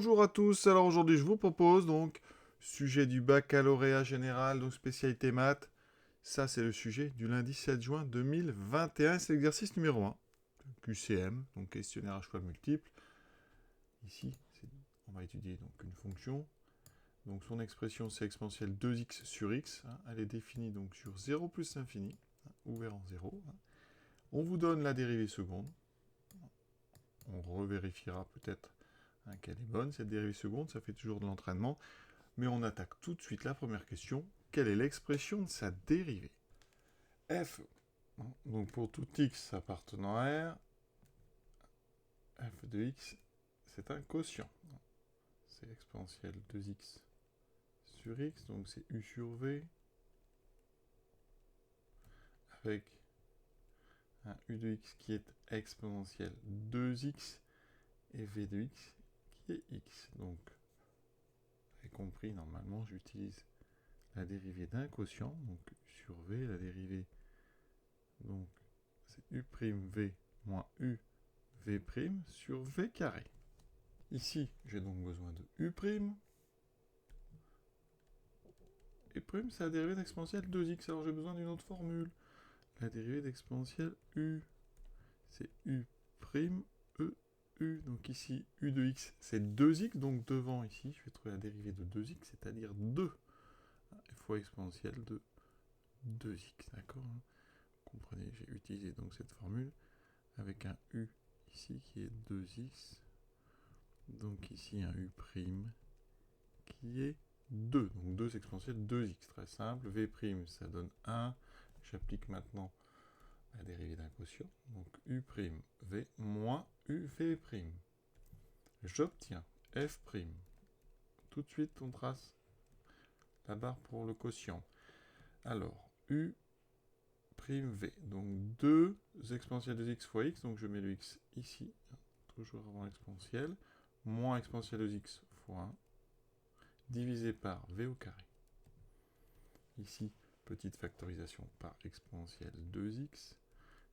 Bonjour à tous, alors aujourd'hui je vous propose donc sujet du baccalauréat général, donc spécialité maths. Ça c'est le sujet du lundi 7 juin 2021, c'est l'exercice numéro 1. QCM, donc questionnaire à choix multiples. Ici, on va étudier donc une fonction. Donc son expression c'est exponentielle 2x sur x. Elle est définie donc sur 0 plus l'infini, ouvert en 0. On vous donne la dérivée seconde. On revérifiera peut-être qu'elle est bonne, cette dérivée seconde, ça fait toujours de l'entraînement. Mais on attaque tout de suite la première question. Quelle est l'expression de sa dérivée? F, donc pour tout x appartenant à R, f de x, c'est un quotient. C'est exponentielle 2x sur x, donc c'est u sur v, avec un u de x qui est exponentielle 2x, et v de x qui est x. Donc, vous avez compris, normalement, j'utilise la dérivée d'un quotient, donc sur v, la dérivée, donc c'est u'v moins u v' sur v carré. Ici, j'ai donc besoin de u'. Et prime, c'est la dérivée d'exponentielle 2x. Alors j'ai besoin d'une autre formule. La dérivée d'exponentielle u, c'est u', e, u. Donc ici, u de x, c'est 2x. Donc devant, ici, je vais trouver la dérivée de 2x, c'est-à-dire 2 fois exponentielle de 2x. D'accord? Vous comprenez, j'ai utilisé donc cette formule avec un u ici qui est 2x. Donc ici, un u' qui est 2. Donc 2 exponentielle 2x, très simple. V', ça donne 1. J'applique maintenant la dérivée d'un quotient. Donc u'v moins uv'. J'obtiens f'. Tout de suite, on trace la barre pour le quotient. Alors, u'v, donc 2 exponentielle de x fois x, donc je mets le x ici, toujours avant l'exponentielle, moins exponentielle de x fois 1, divisé par v au carré. Ici, petite factorisation par exponentielle 2x,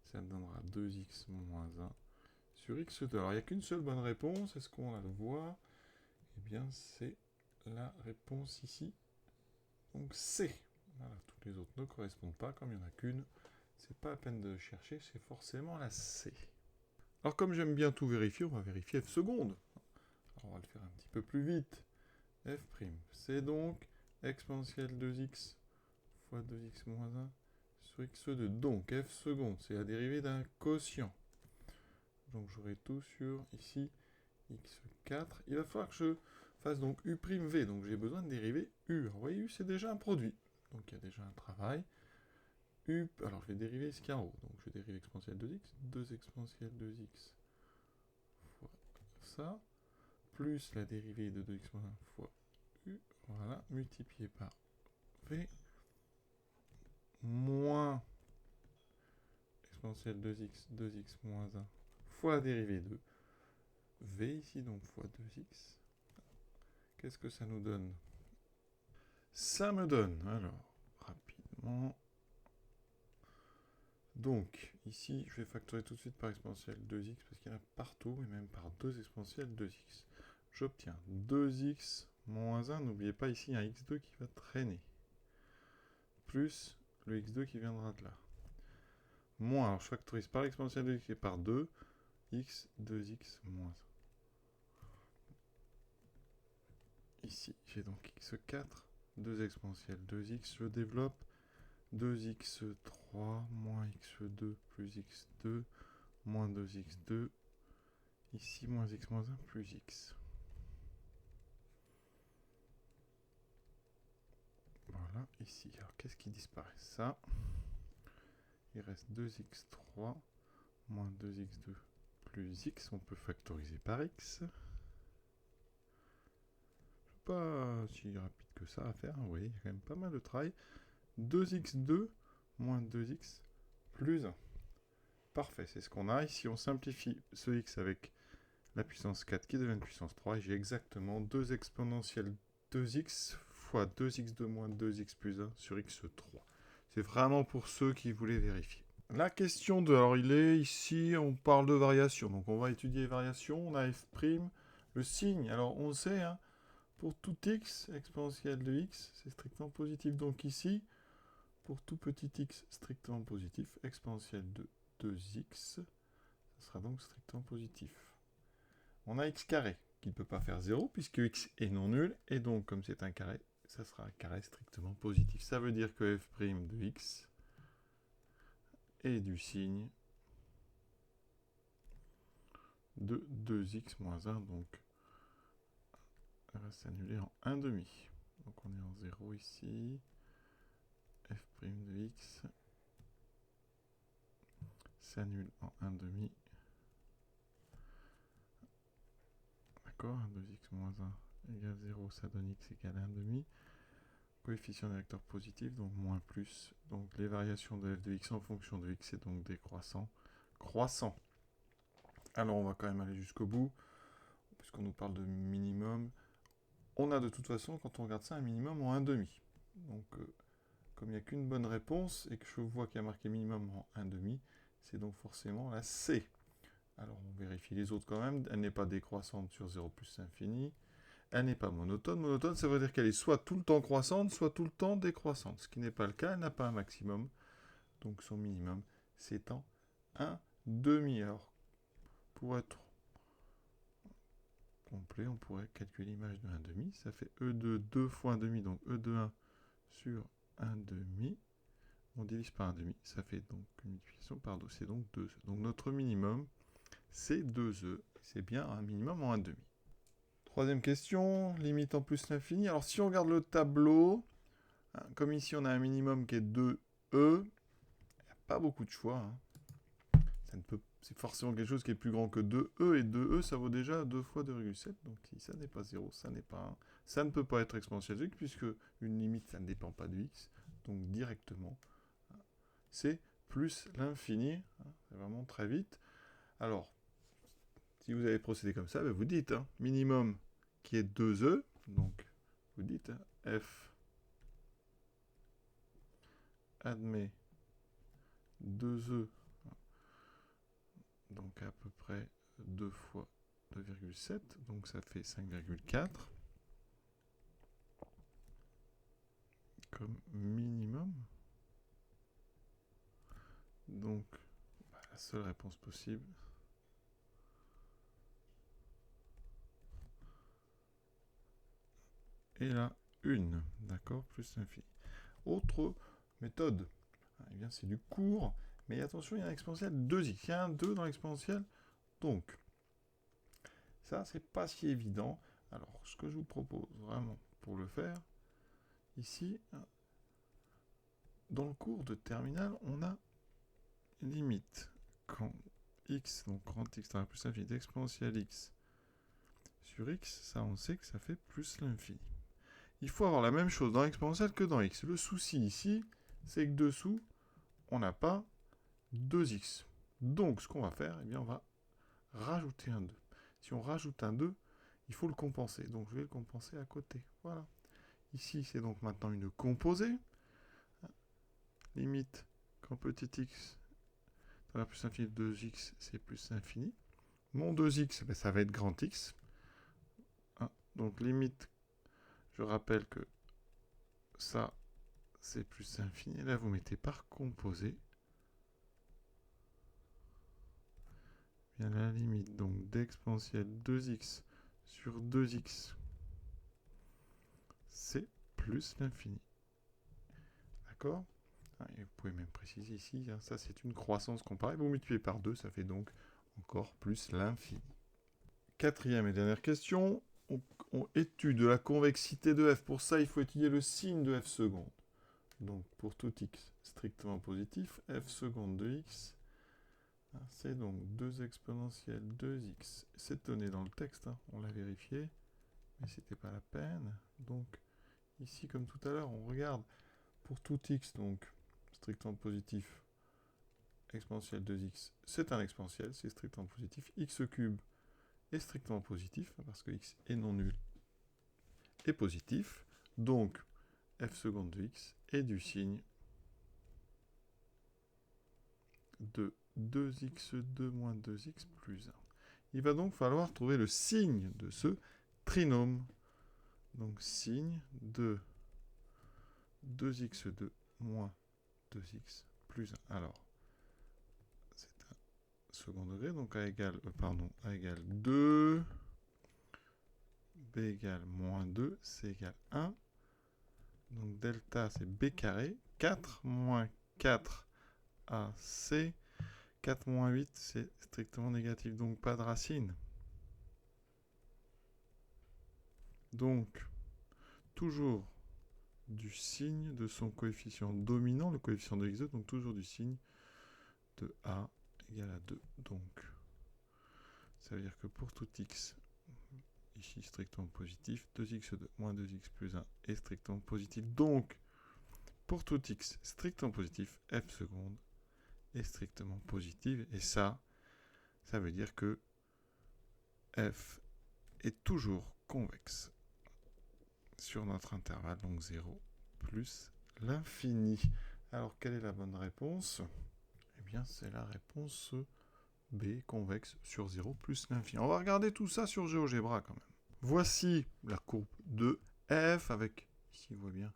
ça me donnera 2x moins 1 sur x2. Alors, il n'y a qu'une seule bonne réponse, est-ce qu'on va le voir? Eh bien, c'est la réponse ici, donc C. Voilà, toutes les autres ne correspondent pas, comme il n'y en a qu'une, c'est pas la peine de chercher, c'est forcément la C. Alors, comme j'aime bien tout vérifier, on va vérifier f seconde. Alors, on va le faire un petit peu plus vite. F', c'est donc exponentielle 2x fois 2x moins 1 sur x2. Donc f seconde, c'est la dérivée d'un quotient. Donc j'aurai tout sur ici x4. Il va falloir que je fasse donc u'v. Donc j'ai besoin de dériver u. Alors, vous voyez, u c'est déjà un produit. Donc il y a déjà un travail. U, alors je vais dériver ce qu'il y a en haut. Donc je dérive exponentielle 2x. 2 exponentielle 2x fois ça. Plus la dérivée de 2x moins 1 fois u. Voilà, multiplié par v. Moins exponentielle 2x, 2x moins 1 fois la dérivée de v ici, donc fois 2x. Qu'est-ce que ça nous donne? Ça me donne, alors, rapidement. Donc, ici, je vais factoriser tout de suite par exponentielle 2x, parce qu'il y en a partout, et même par 2 exponentielles 2x. J'obtiens 2x moins 1, n'oubliez pas ici un x2 qui va traîner. Plus le x2 qui viendra de là. Moins, alors je factorise par l'exponentielle 2x et par 2, x, 2x moins 1. Ici, j'ai donc x4, 2 exponentielles 2x, je développe 2x3 moins x2 plus x2 moins 2x2, ici moins x moins 1 plus x. Voilà, ici. Alors qu'est-ce qui disparaît? Ça. Il reste 2x3 moins 2x2 plus x. On peut factoriser par x. Je ne suis pas si rapide que ça à faire. Vous voyez, il y a quand même pas mal de travail. 2x2 moins 2x plus 1. Parfait, c'est ce qu'on a. Ici, on simplifie ce x avec la puissance 4 qui devient une puissance 3. Et j'ai exactement 2 exponentielles 2x fois 2x2 moins 2x plus 1 sur x3. C'est vraiment pour ceux qui voulaient vérifier. La question 2, alors il est ici, on parle de variation. Donc on va étudier les variations. On a f', Le signe, alors on sait, hein, pour tout x, exponentielle de x, c'est strictement positif. Donc ici, pour tout petit x strictement positif, exponentielle de 2x, ça sera donc strictement positif. On a x carré, qui ne peut pas faire 0, puisque x est non nul, et donc comme c'est un carré, ça sera un carré strictement positif. Ça veut dire que f' de x est du signe de 2x moins 1, donc elle va s'annuler en 1 demi. Donc on est en 0 ici, f' de x s'annule en 1 demi. D'accord, 2x moins 1 égale 0, ça donne x égale 1 demi. Coefficient des vecteurs positif, donc moins plus. Donc les variations de f de x en fonction de x, c'est donc décroissant, croissant. Alors on va quand même aller jusqu'au bout, puisqu'on nous parle de minimum. On a de toute façon, quand on regarde ça, un minimum en 1 demi. Donc comme il n'y a qu'une bonne réponse, et que je vois qu'il y a marqué minimum en 1 demi, c'est donc forcément la C. Alors on vérifie les autres quand même. Elle n'est pas décroissante sur 0 plus infini. Elle n'est pas monotone. Monotone, ça veut dire qu'elle est soit tout le temps croissante, soit tout le temps décroissante. Ce qui n'est pas le cas, elle n'a pas un maximum. Donc son minimum, c'est en 1 demi. Alors, pour être complet, on pourrait calculer l'image de 1 demi. Ça fait E2, 2 fois 1 demi, donc E de 1 sur 1 demi. On divise par 1 demi, ça fait donc une multiplication par 2. C'est donc 2E. Donc notre minimum, c'est 2E. C'est bien un minimum en 1 demi. Troisième question, limite en plus l'infini. Alors si on regarde le tableau, hein, comme ici on a un minimum qui est 2E, il n'y a pas beaucoup de choix. Hein. C'est forcément quelque chose qui est plus grand que 2E, et 2E ça vaut déjà 2 fois 2,7. Donc si ça n'est pas 0, ça n'est pas 1. Ça ne peut pas être exponentielle de x, puisque une limite ça ne dépend pas de x. Donc directement, c'est plus l'infini. Hein, c'est vraiment très vite. Alors, si vous avez procédé comme ça, ben vous dites, hein, minimum qui est 2E, donc vous dites, hein, f admet 2E, donc à peu près 2 fois 2,7, donc ça fait 5,4 comme minimum. Donc, bah, la seule réponse possible, et là, une, d'accord, plus l'infini. Autre méthode, eh bien c'est du court, mais attention, il y a un exponentiel 2x, il y a un 2 dans l'exponentiel, donc, ça, c'est pas si évident. Alors, ce que je vous propose vraiment pour le faire, ici, dans le cours de terminale, on a limite quand x, donc grand x dans la plus l'infini d'exponentielle x sur x, ça on sait que ça fait plus l'infini. Il faut avoir la même chose dans l'exponentielle que dans x. Le souci ici, c'est que dessous, on n'a pas 2x. Donc, ce qu'on va faire, eh bien, on va rajouter un 2. Si on rajoute un 2, il faut le compenser. Donc, je vais le compenser à côté. Voilà. Ici, c'est donc maintenant une composée. Limite, quand petit x dans la plus infini de 2x, c'est plus infini. Mon 2x, ben, ça va être grand x. Hein, donc, limite, je rappelle que ça, c'est plus infini. Là, vous mettez par composé. Bien, la limite donc d'exponentielle 2x sur 2x, c'est plus l'infini. D'accord? Et vous pouvez même préciser ici, hein, ça c'est une croissance comparée. Vous multipliez par 2, ça fait donc encore plus l'infini. Quatrième et dernière question. On étude la convexité de f. Pour ça, il faut étudier le signe de f seconde. Donc pour tout x strictement positif, f seconde de x, c'est donc 2 exponentielle 2x. C'est donné dans le texte, hein, on l'a vérifié, mais c'était pas la peine. Donc ici, comme tout à l'heure, on regarde pour tout x, donc strictement positif, exponentielle 2x, c'est un exponentiel, c'est strictement positif. X cube est strictement positif, parce que x est non nul et positif. Donc f seconde de x est du signe de 2x2 moins 2x plus 1. Il va donc falloir trouver le signe de ce trinôme. Donc signe de 2x2 moins 2x plus 1. Alors, c'est un second degré, donc A égale 2, B égale moins 2, C égale 1. Donc delta, c'est B carré. 4 moins 4 AC. 4 moins 8, c'est strictement négatif, donc pas de racine. Donc, toujours du signe de son coefficient dominant, le coefficient de x2, donc toujours du signe de A égale à 2. Donc, ça veut dire que pour tout x, ici strictement positif, 2x2 moins 2x plus 1 est strictement positif. Donc, pour tout x strictement positif, f seconde est strictement positive. Et ça veut dire que f est toujours convexe sur notre intervalle, donc 0 plus l'infini. Alors, quelle est la bonne réponse? Eh bien, c'est la réponse B, convexe sur 0 plus l'infini. On va regarder tout ça sur GeoGebra quand même. Voici la courbe de f avec, ici, vous voyez bien,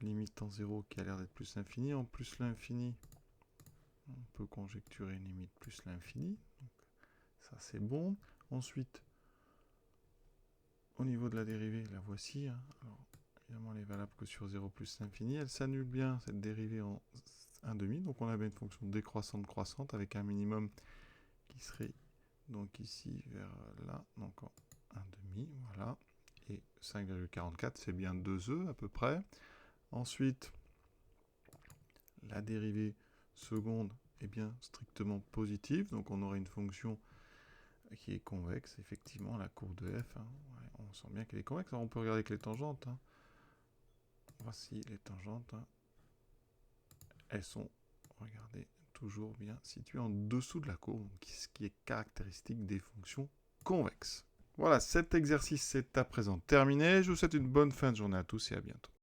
limite en 0 qui a l'air d'être plus l'infini. En plus l'infini, on peut conjecturer une limite plus l'infini. Ça, c'est bon. Ensuite, au niveau de la dérivée, la voici. Alors, évidemment, elle est valable que sur 0 plus l'infini. Elle s'annule bien, cette dérivée, en 1,5. Donc, on a bien une fonction décroissante croissante avec un minimum qui serait donc ici vers là. Donc, en 1,5, voilà. Et 5,44, c'est bien 2e à peu près. Ensuite, la dérivée seconde est bien strictement positive. Donc, on aurait une fonction qui est convexe, effectivement, la courbe de f. Ouais, on sent bien qu'elle est convexe. Alors, on peut regarder avec les tangentes. Voici les tangentes. Elles sont, regardez, toujours bien situées en dessous de la courbe, ce qui est caractéristique des fonctions convexes. Voilà, cet exercice est à présent terminé. Je vous souhaite une bonne fin de journée à tous et à bientôt.